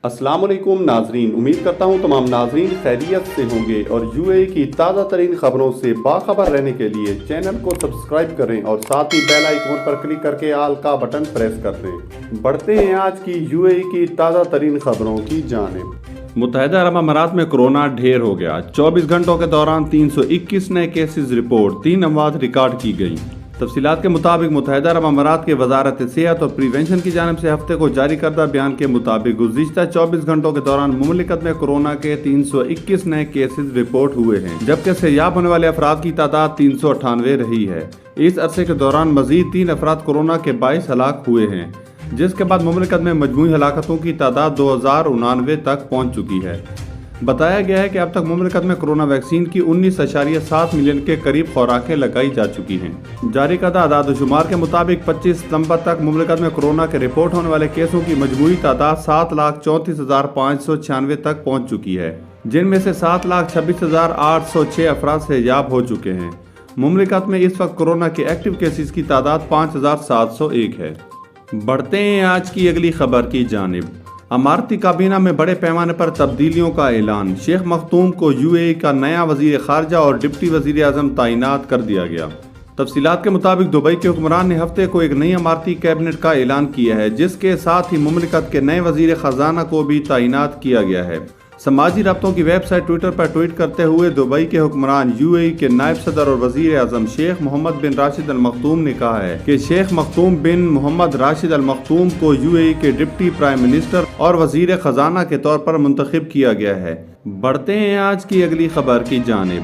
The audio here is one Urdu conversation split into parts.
السلام علیکم ناظرین، امید کرتا ہوں تمام ناظرین خیریت سے ہوں گے اور یو اے کی تازہ ترین خبروں سے باخبر رہنے کے لیے چینل کو سبسکرائب کریں اور ساتھ ہی بیل آئیکن پر کلک کر کے آل کا بٹن پریس کر دیں۔ بڑھتے ہیں آج کی یو اے کی تازہ ترین خبروں کی جانب۔ متحدہ عرب امارات میں کورونا ڈھیر ہو گیا، 24 گھنٹوں کے دوران 321 نئے کیسز رپورٹ، 3 اموات ریکارڈ کی گئی۔ تفصیلات کے مطابق متحدہ عرب امارات کے وزارت صحت اور پریونشن کی جانب سے ہفتے کو جاری کردہ بیان کے مطابق گزشتہ 24 گھنٹوں کے دوران مملکت میں کورونا کے 321 نئے کیسز رپورٹ ہوئے ہیں، جبکہ صحتیاب ہونے والے افراد کی تعداد 398 رہی ہے۔ اس عرصے کے دوران مزید 3 افراد کورونا کے باعث ہلاک ہوئے ہیں، جس کے بعد مملکت میں مجموعی ہلاکتوں کی تعداد 2099 تک پہنچ چکی ہے۔ بتایا گیا ہے کہ اب تک مملکت میں کورونا ویکسین کی 19.7 ملین کے قریب خوراکیں لگائی جا چکی ہیں۔ جاری کردہ اعداد و شمار کے مطابق 25 ستمبر تک مملکت میں کورونا کے رپورٹ ہونے والے کیسوں کی مجموعی تعداد 7,34,596 تک پہنچ چکی ہے، جن میں سے 7,26,806 افراد صحتیاب ہو چکے ہیں۔ مملکت میں اس وقت کورونا کے ایکٹیو کیسز کی تعداد 5,701 ہے۔ بڑھتے ہیں آج کی اگلی خبر کی جانب۔ امارتی کابینہ میں بڑے پیمانے پر تبدیلیوں کا اعلان، شیخ مختوم کو یو اے کا نیا وزیر خارجہ اور ڈپٹی وزیر اعظم تعینات کر دیا گیا۔ تفصیلات کے مطابق دبئی کے حکمران نے ہفتے کو ایک نئی امارتی کیبنٹ کا اعلان کیا ہے، جس کے ساتھ ہی مملکت کے نئے وزیر خزانہ کو بھی تعینات کیا گیا ہے۔ سماجی رابطوں کی ویب سائٹ ٹویٹر پر ٹویٹ کرتے ہوئے دبئی کے حکمران یو اے کے نائب صدر اور وزیر اعظم شیخ محمد بن راشد المختوم نے کہا ہے کہ شیخ مختوم بن محمد راشد المختوم کو یو اے کے ڈپٹی پرائم منسٹر اور وزیر خزانہ کے طور پر منتخب کیا گیا ہے۔ بڑھتے ہیں آج کی اگلی خبر کی جانب۔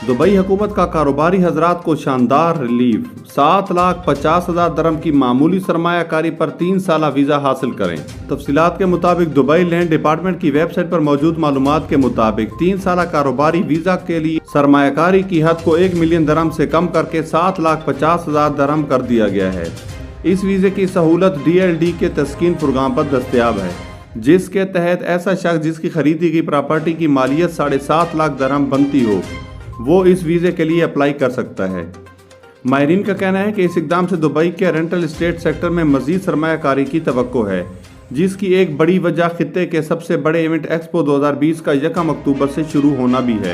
دبئی حکومت کا کاروباری حضرات کو شاندار ریلیف، 7,50,000 درہم کی معمولی سرمایہ کاری پر 3 سالہ ویزا حاصل کریں۔ تفصیلات کے مطابق دبئی لینڈ ڈپارٹمنٹ کی ویب سائٹ پر موجود معلومات کے مطابق 3 سالہ کاروباری ویزا کے لیے سرمایہ کاری کی حد کو 1 ملین درہم سے کم کر کے 7,50,000 درہم کر دیا گیا ہے۔ اس ویزے کی سہولت DLD کے تسکین پروگرام پر دستیاب ہے، جس کے تحت ایسا شخص جس کی خریدی گئی پراپرٹی کی مالیت 7.5 لاکھ درہم بنتی ہو، وہ اس ویزے کے لیے اپلائی کر سکتا ہے۔ ماہرین کا کہنا ہے کہ اس اقدام سے دبئی کے رینٹل اسٹیٹ سیکٹر میں مزید سرمایہ کاری کی توقع ہے، جس کی ایک بڑی وجہ خطے کے سب سے بڑے ایونٹ ایکسپو 2020 کا 1 اکتوبر سے شروع ہونا بھی ہے۔